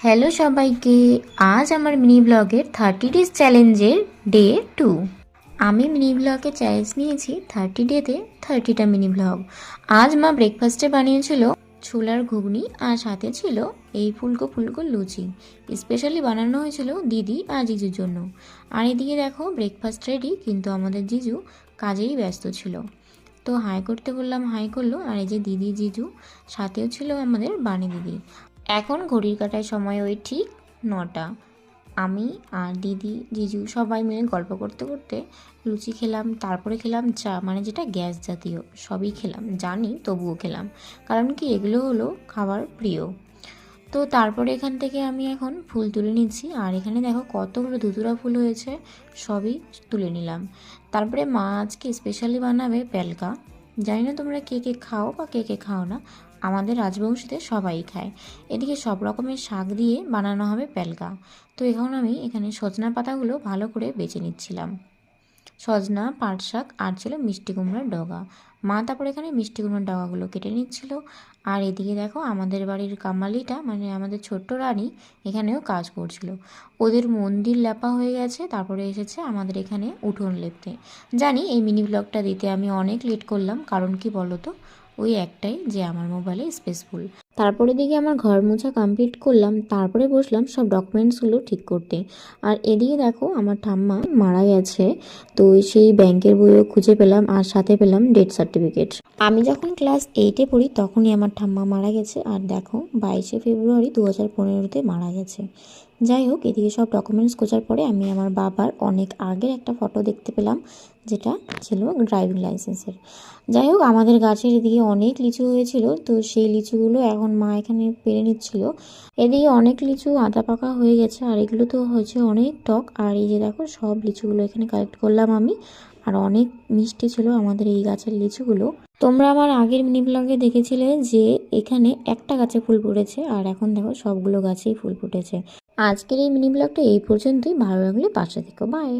Hello সবাইকে। আজ আমার মিনি ব্লগের 30 ডেজ চ্যালেঞ্জের ডে 2। আমি মিনি ব্লগে চ্যালেঞ্জ নিয়েছি 30 ডেতে 30টা মিনি ব্লগ। আজ মা ব্রেকফাস্টে বানিয়েছিল ছোলার ঘুগনি আর সাথে ছিল এই ফুলকো ফুলকো লুচি। স্পেশালি বানানো হয়েছিল দিদি আর জিজুর জন্য। আর এদিকে দেখো ব্রেকফাস্ট রেডি, কিন্তু আমাদের জিজু কাজেই ব্যস্ত ছিল। তো হাই করতে বললাম, হাই করলো। আর এই যে দিদি জিজু, সাথেও ছিল আমাদের বানি দিদি। এখন ঘড়ির কাঁটায় সময় ওই ঠিক 9টা। আমি আর দিদি জিজু সবাই মিলে গল্প করতে করতে লুচি খেলাম, তারপরে খেলাম চা, মানে যেটা গ্যাস জাতীয়। সবই খেলাম, জানি তবুও খেলাম, কারণ কি এগুলো হলো খাবার প্রিয়। তো তারপরে এখান থেকে আমি এখন ফুল তুলে নিচ্ছি। আর এখানে দেখো কতগুলো ধুতুরা ফুল হয়েছে, সবই তুলে নিলাম। তারপরে মা আজকে স্পেশালি বানাবে পেলকা। জানি না তোমরা কে কে খাও বা কে কে খাও না, আমাদের রাজবংশীতে সবাই খায়। এদিকে সব রকমের শাক দিয়ে বানানো হবে পেলকা। তো এখন আমি এখানে সজনা পাতাগুলো ভালো করে বেছে নিচ্ছিলাম। সজনা, পাট শাক আর ছিল মিষ্টি কুমড়ার ডগা। মা তারপর এখানে মিষ্টি কুমড়ার ডগাগুলো কেটে নিচ্ছিল। আর এদিকে দেখো আমাদের বাড়ির কামালিটা, মানে আমাদের ছোট্ট রানী, এখানেও কাজ করছিল। ওদের মন্দির লেপা হয়ে গেছে, তারপরে এসেছে আমাদের এখানে উঠোন লেপতে। জানি এই মিনি ব্লগটা দিতে আমি অনেক লেট করলাম, কারণ কি বলো তো, ওই একটাই যে আমার মোবাইলে স্পেস ফুল। তারপরে দিকে আমার ঘর মোছা কমপ্লিট করলাম, তারপরে বসলাম সব ডকুমেন্টসগুলো ঠিক করতে। আর এদিকে দেখো আমার ঠাম্মা মারা গেছে, তো সেই ব্যাংকের বইও খুঁজে পেলাম আর সাথে পেলাম ডেথ সার্টিফিকেট। আমি যখন ক্লাস 8-এ পড়ি তখনই আমার ঠাম্মা মারা গেছে, আর দেখো 22শে ফেব্রুয়ারি 2015-তে মারা গেছে। যাই হোক, এদিকে সব ডকুমেন্টস খোঁজার পরে আমি আমার বাবার অনেক আগের একটা ফটো দেখতে পেলাম, যেটা ছিল ড্রাইভিং লাইসেন্সের। যাই হোক, আমাদের গাছের এদিকে অনেক লিচু হয়েছিল, তো সেই লিচুগুলো এখন মা এখানে পেরে নিচ্ছিল। এদিকে অনেক লিচু আধা পাকা হয়ে গেছে, আর এগুলো তো হয়েছে অনেক টক। আর এই যে দেখো সব লিচুগুলো এখানে কালেক্ট করলাম আমি। আর অনেক মিষ্টি ছিল আমাদের এই গাছের লিচুগুলো। তোমরা আমার আগের মিনি ব্লগে দেখেছিলে যে এখানে একটা গাছে ফুল ফুটেছে, আর এখন দেখো সবগুলো গাছেই ফুল ফুটেছে। আজকের এই মিনি ব্লগটা এই পর্যন্তই। ভালো লাগলে পাশে থেকো। বাই।